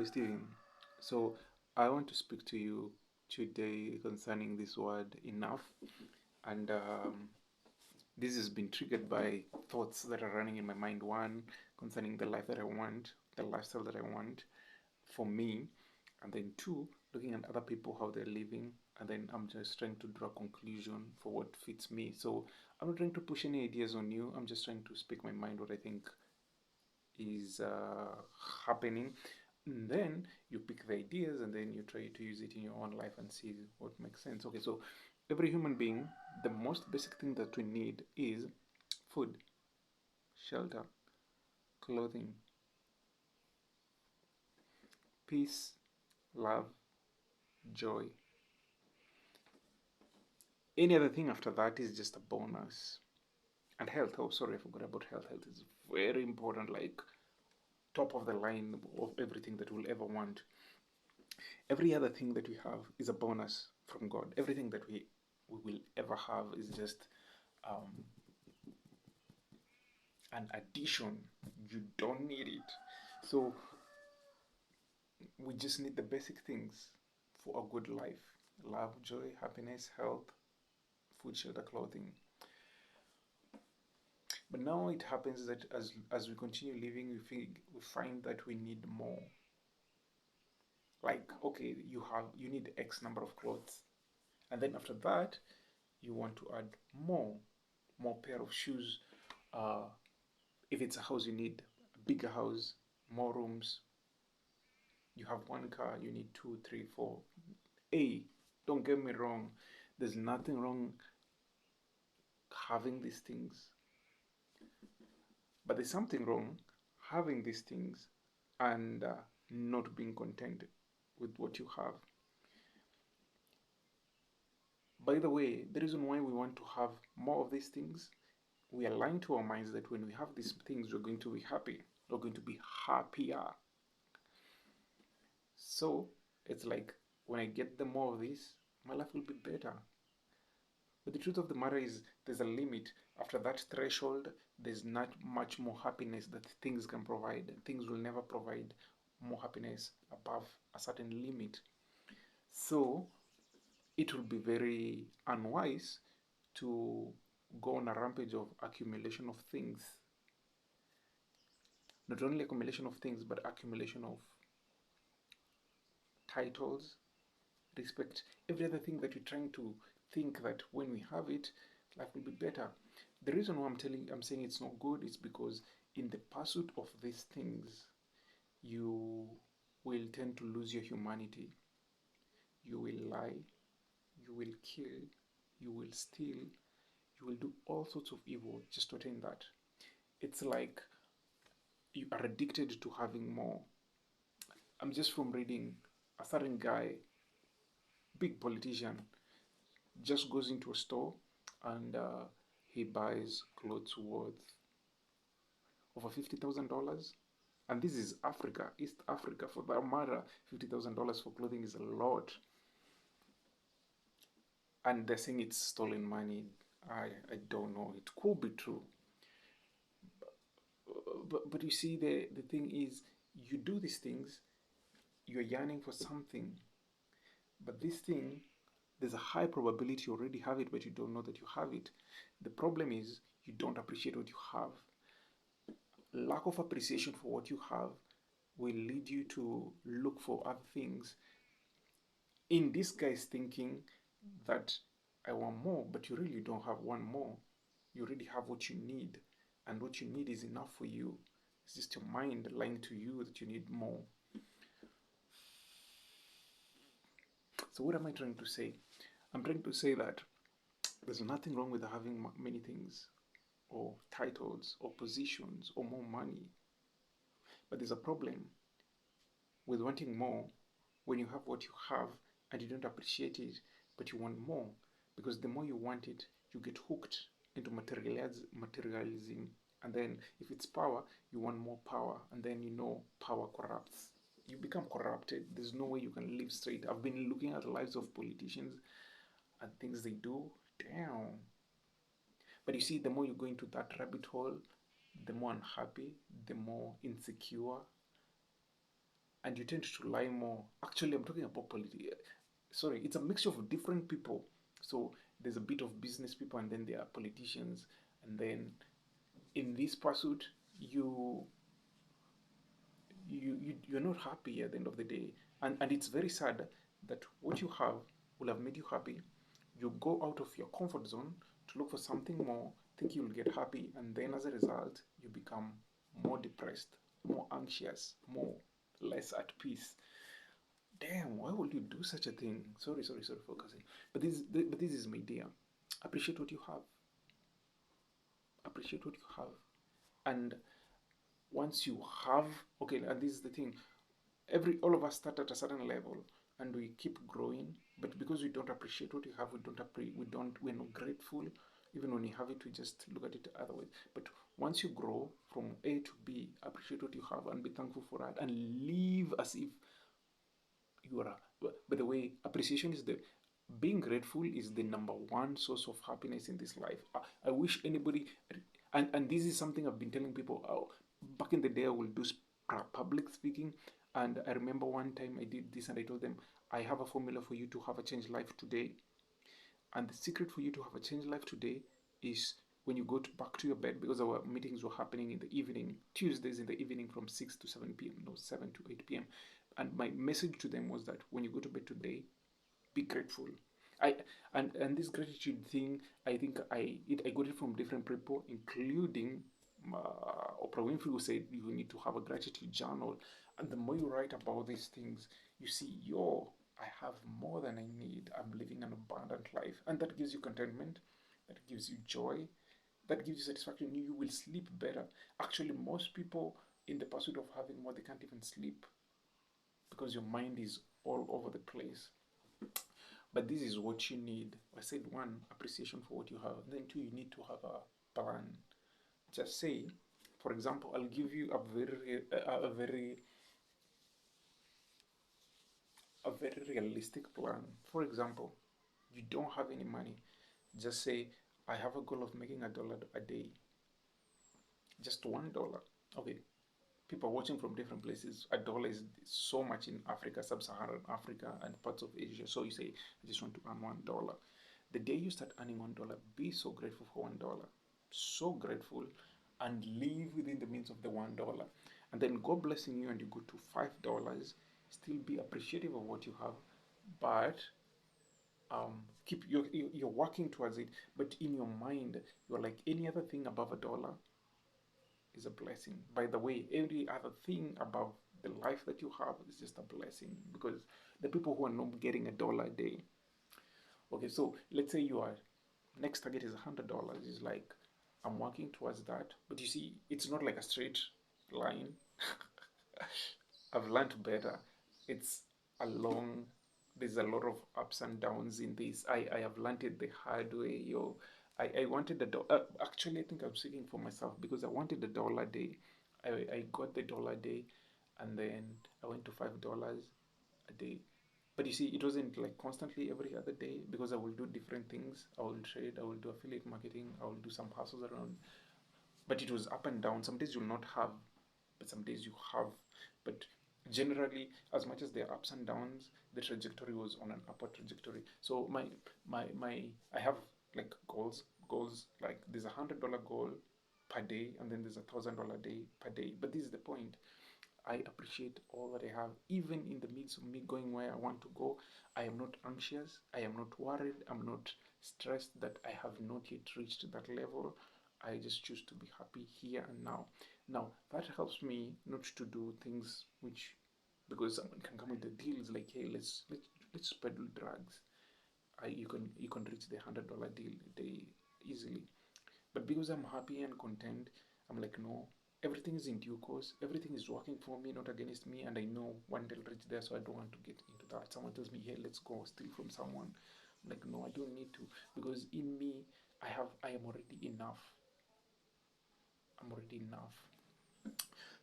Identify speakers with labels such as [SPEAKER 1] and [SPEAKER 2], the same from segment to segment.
[SPEAKER 1] Steven. So I want to speak to you today concerning this word enough, and this has been triggered by thoughts that are running in my mind. One, concerning the life that I want, the lifestyle that I want for me, and then two, looking at other people how they're living, and then I'm just trying to draw a conclusion for what fits me. So I'm not trying to push any ideas on you. I'm just trying to speak my mind, what I think is happening, and then you pick the ideas and then you try to use it in your own life and see what makes sense. Okay, so every human being, the most basic thing that we need is food, shelter, clothing, peace, love, joy. Any other thing after that is just a bonus. And health, oh sorry, I forgot about health. Health is very important, like top of the line of everything that we'll ever want. Every other thing that we have is a bonus from God. Everything that we will ever have is just um, an addition. You don't need it. So we just need the basic things for a good life: love, joy, happiness, health, food, shelter, clothing. But now it happens that as we continue living, we find that we need more. Like, okay, you need X number of clothes, and then after that, you want to add more pair of shoes. Uh, if it's a house, you need a bigger house, more rooms. You have one car, you need two, three, four. Hey, don't get me wrong. There's nothing wrong having these things, but there's something wrong having these things and not being content with what you have. By the way, the reason why we want to have more of these things, we align to our minds that when we have these things, we're going to be happy. We're going to be happier. So it's like when I get the more of this, my life will be better. But the truth of the matter is, there's a limit. After that threshold, there's not much more happiness that things can provide. Things will never provide more happiness above a certain limit. So it will be very unwise to go on a rampage of accumulation of things. Not only accumulation of things, but accumulation of titles, respect, every other thing that we're trying to think that when we have it, life will be better. The reason why I'm saying it's not good is because in the pursuit of these things, you will tend to lose your humanity. You will lie, you will kill, you will steal, you will do all sorts of evil just to attain that. It's like you are addicted to having more. I'm just from reading a certain guy, big politician, just goes into a store and he buys clothes worth over $50,000. And this is Africa, East Africa for that matter. $50,000 for clothing is a lot. And they're saying it's stolen money. I don't know. It could be true. But you see, the thing is, you do these things, you're yearning for something. But this thing, there's a high probability you already have it, but you don't know that you have it. The problem is, you don't appreciate what you have. Lack of appreciation for what you have will lead you to look for other things. In this guy's thinking that I want more, but you really don't have one more. You already have what you need, and what you need is enough for you. It's just your mind lying to you that you need more. So, what am I trying to say? I'm trying to say that there's nothing wrong with having many things, or titles, or positions, or more money. But there's a problem with wanting more when you have what you have and you don't appreciate it, but you want more. Because the more you want it, you get hooked into materialism. And then, if it's power, you want more power. And then you know power corrupts. You become corrupted. There's no way you can live straight. I've been looking at the lives of politicians and things they do. Damn. But you see, the more you go into that rabbit hole, the more unhappy, the more insecure, and you tend to lie more. Actually, I'm talking about politics. Sorry, it's a mixture of different people. So there's a bit of business people, and then there are politicians, and then in this pursuit, you you're not happy at the end of the day, and it's very sad that what you have will have made you happy. You go out of your comfort zone to look for something more, think you'll get happy, and then as a result, you become more depressed, more anxious, more less at peace. Damn, why would you do such a thing? Sorry for cussing. But this is my idea. Appreciate what you have. Appreciate what you have. And once you have, okay, and this is the thing. All of us start at a certain level and we keep growing, but because we don't appreciate what we have, we're not grateful. Even when you have it, we just look at it otherwise. But once you grow from A to B, appreciate what you have and be thankful for that, and live as if you are. By the way, appreciation is the being grateful is the number one source of happiness in this life. I wish anybody, and this is something I've been telling people. Back in the day, I will do public speaking, and I remember one time I did this, and I told them, I have a formula for you to have a changed life today. And the secret for you to have a changed life today is when you go back to your bed, because our meetings were happening in the evening, Tuesdays in the evening from 6 to 7 p.m., no, 7 to 8 p.m. And my message to them was that when you go to bed today, be grateful. I and this gratitude thing, I got it from different people, including Oprah Winfrey, who said you need to have a gratitude journal. And the more you write about these things, you see, I have more than I need. I'm living an abundant life, and that gives you contentment, that gives you joy, that gives you satisfaction. You will sleep better. Actually, most people in the pursuit of having more, they can't even sleep because your mind is all over the place. But this is what you need. I said one, appreciation for what you have. Then two, you need to have a plan. Just say, for example, I'll give you a very realistic plan. For example, you don't have any money. Just say, I have a goal of making $1 a day. Just $1. Okay, people watching from different places. $1 is so much in Africa, sub-Saharan Africa, and parts of Asia. So you say, I just want to earn $1. The day you start earning $1, be so grateful for $1. So grateful, and live within the means of the $1. And then God blessing you and you go to $5, still be appreciative of what you have, but keep you're working towards it. But in your mind, you're like, any other thing above $1 is a blessing. By the way, every other thing above the life that you have is just a blessing, because the people who are not getting $1 a day. Okay, so let's say your next target is $100. Is like, I'm working towards that, but you see, it's not like a straight line. I've learned better. It's a long. There's a lot of ups and downs in this. I have learned it the hard way. I wanted actually, I think I'm speaking for myself, because I wanted $1 a day. I got the dollar a day, and then I went to $5 a day. But you see, it wasn't like constantly every other day, because I will do different things. I will trade, I will do affiliate marketing, I will do some hustles around. But it was up and down. Some days you'll not have, but some days you have. But generally, as much as there are ups and downs, the trajectory was on an upward trajectory. So I have like goals like there's $100 goal per day, and then there's $1,000 day per day. But this is the point. I appreciate all that I have, even in the midst of me going where I want to go. I am not anxious. I am not worried. I'm not stressed that I have not yet reached that level. I just choose to be happy here and now. Now, that helps me not to do things which, because someone can come with the deals like, hey, let's peddle drugs. You can reach the $100 deal a day easily. But because I'm happy and content, I'm like, no, everything is in due course. Everything is working for me, not against me. And I know one day I'll reach there, so I don't want to get into that. Someone tells me, hey, let's go steal from someone. I'm like, no, I don't need to. Because in me, I am already enough. I'm already enough.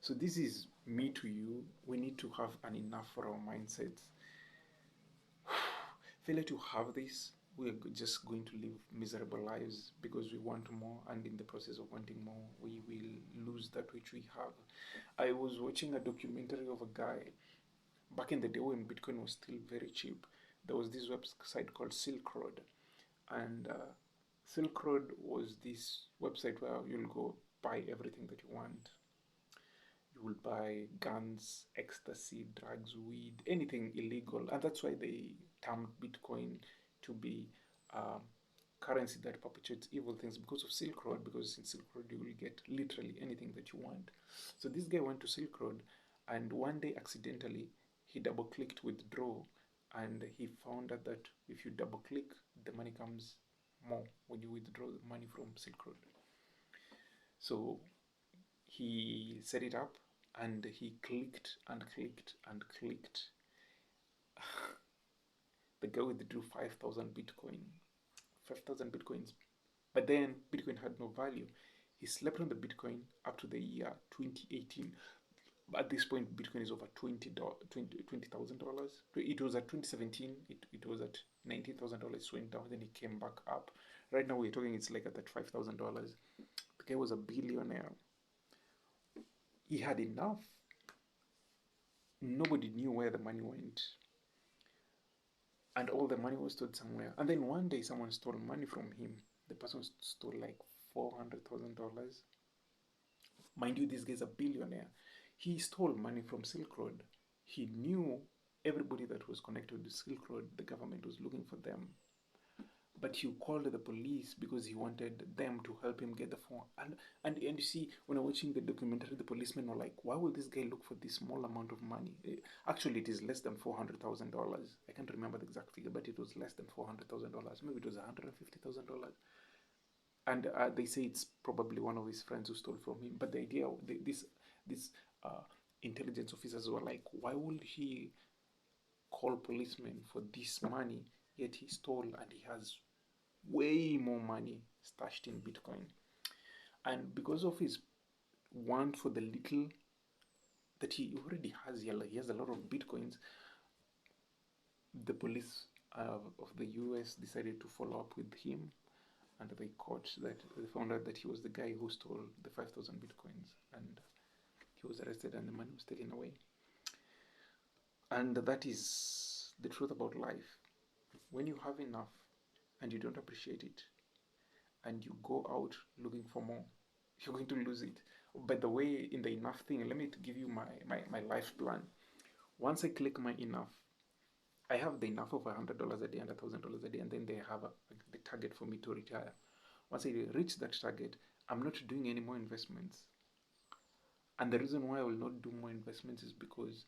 [SPEAKER 1] So this is me to you. We need to have an enough for our mindsets. Failure to have this, we are just going to live miserable lives because we want more, and in the process of wanting more, we will lose that which we have. I was watching a documentary of a guy. Back in the day when Bitcoin was still very cheap, there was this website called Silk Road, and Silk Road was this website where you'll go buy everything that you want. You will buy guns, ecstasy, drugs, weed, anything illegal, and that's why they termed Bitcoin to be um, currency that perpetuates evil things because of Silk Road. Because in Silk Road you will get literally anything that you want. So this guy went to Silk Road, and one day accidentally he double clicked withdraw, and he found out that if you double click, the money comes more when you withdraw the money from Silk Road. So he set it up, and he clicked and clicked and clicked. The guy withdrew 5,000 Bitcoin, 5,000 Bitcoins. But then Bitcoin had no value. He slept on the Bitcoin up to the year 2018. At this point, Bitcoin is over $20,000. It was at 2017, it was at $19,000, went down, then it came back up. Right now, we're talking it's like at that $5,000. The guy was a billionaire. He had enough. Nobody knew where the money went. And all the money was stored somewhere. And then one day, someone stole money from him. The person stole like $400,000. Mind you, this guy's a billionaire. He stole money from Silk Road. He knew everybody that was connected to Silk Road, the government was looking for them. But he called the police because he wanted them to help him get the phone. And you see, when I'm watching the documentary, the policemen were like, why will this guy look for this small amount of money? Actually, it is less than $400,000. I can't remember the exact figure, but it was less than $400,000. Maybe it was $150,000. And they say it's probably one of his friends who stole from him. But the idea, this intelligence officers were like, why would he call policemen for this money? Yet he stole, and he has way more money stashed in Bitcoin. And because of his want for the little that he already has, he has a lot of Bitcoins. The police of the US decided to follow up with him, and they found out that he was the guy who stole the 5,000 Bitcoins, and he was arrested and the money was taken away. And that is the truth about life. When you have enough and you don't appreciate it, and you go out looking for more, you're going to lose it. By the way, in the enough thing, let me give you my life plan. Once I click my enough, I have the enough of $100 a day and $1,000 a day, and then they have the target for me to retire. Once I reach that target, I'm not doing any more investments. And the reason why I will not do more investments is because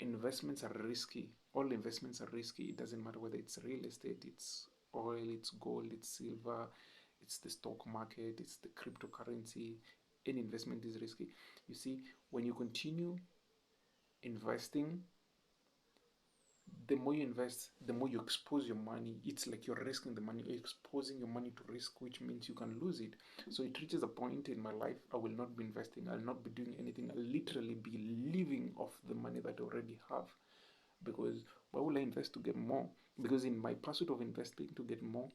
[SPEAKER 1] investments are risky. All investments are risky. It doesn't matter whether it's real estate, it's oil, it's gold, it's silver, it's the stock market, it's the cryptocurrency. Any investment is risky. You see, when you continue investing, the more you invest, the more you expose your money. It's like you're risking the money, you're exposing your money to risk, which means you can lose it. So it reaches a point in my life, I will not be investing, I'll not be doing anything, I'll literally be living off the money that I already have. Because why will I invest to get more? Because in my pursuit of investing to get more,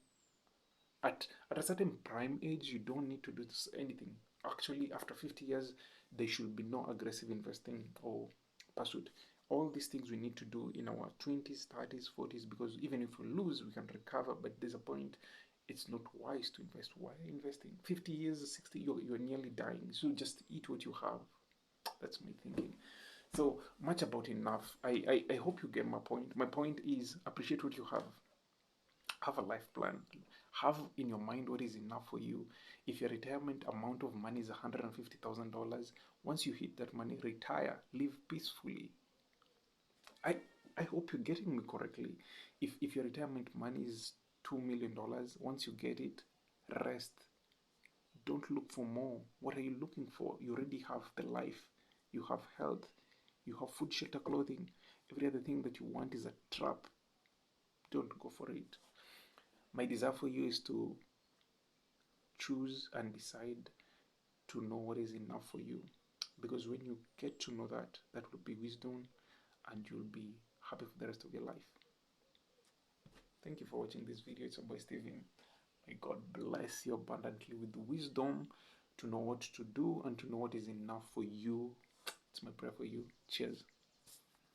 [SPEAKER 1] at a certain prime age, you don't need to do anything. Actually, after 50 years, there should be no aggressive investing or pursuit. All these things we need to do in our 20s, 30s, 40s, because even if we lose, we can recover. But there's a point, it's not wise to invest. Why are you investing? 50 years, 60, you're nearly dying. So just eat what you have. That's my thinking. So much about enough. I hope you get my point. My point is appreciate what you have. Have a life plan. Have in your mind what is enough for you. If your retirement amount of money is $150,000, once you hit that money, retire, live peacefully. I I hope you're getting me correctly. If your retirement money is $2 million, once you get it, rest. Don't look for more. What are you looking for? You already have the life, you have health, you have food, shelter, clothing. Every other thing that you want is a trap. Don't go for it. My desire for you is to choose and decide to know what is enough for you. Because when you get to know that, that will be wisdom, and you'll be happy for the rest of your life. Thank you for watching this video. It's your boy Steven. May God bless you abundantly with wisdom to know what to do and to know what is enough for you. It's my prayer for you. Cheers.